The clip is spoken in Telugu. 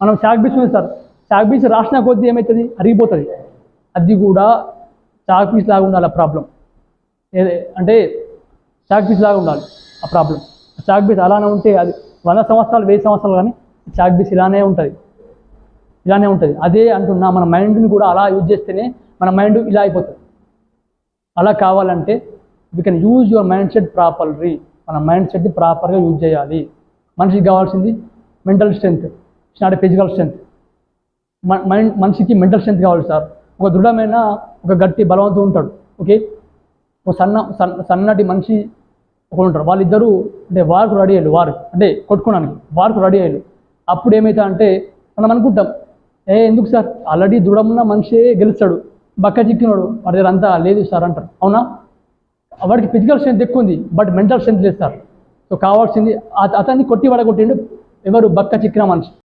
మనం చాక్ పీస్ ఉంది సార్, చాక్ పీస్ రాసిన కొద్దీ ఏమవుతుంది, అరిగిపోతుంది. అది కూడా చాక్ పీస్ లాగా ఉండాలి ఆ ప్రాబ్లం. అంటే చాక్ పీస్ లాగా ఉండాలి ఆ ప్రాబ్లం. చాక్ పీస్ అలానే ఉంటే అది 100 సంవత్సరాలు 1000 సంవత్సరాలు కానీ చాక్ పీస్ ఇలానే ఉంటుంది. అదే అంటున్నా, మన మైండ్ని కూడా అలా యూజ్ చేస్తేనే మన మైండ్ ఇలా అయిపోతుంది. అలా కావాలంటే we can use your mind set properly. మన మైండ్ సెట్ని ప్రాపర్గా యూజ్ చేయాలి. మనిషికి కావాల్సింది mental strength, it's not physical strength. మనిషికి మెంటల్ స్ట్రెంగ్త్ కావాలి సార్. ఒక దృఢమైన, ఒక గట్టి బలవంతుడు ఉంటాడు, ఓకే. ఒక సన్నటి మనిషి ఒకడు ఉంటాడు. వాళ్ళిద్దరూ అంటే వార్కు రెడీ అయ్యారు, అంటే కొట్టుకోవడానికి వార్కు రెడీ అయ్యారు. అప్పుడు ఏమవుతా అంటే మనం అనుకుంటాం, ఎందుకు సార్, ఆల్రెడీ దృఢమున్న మనిషే గెలుస్తాడు, బక్క చిక్కినాడు వాడి దగ్గర అంతా లేదు సార్ అంటారు. అవునా? వాడికి ఫిజికల్ స్ట్రెంత్ ఎక్కువ ఉంది, బట్ మెంటల్ స్ట్రెంత్ లేదు సార్. సో కావాల్సింది అతన్ని కొట్టి పడగొట్టిండు ఎవరు, బక్క చిక్కిన మనిషి.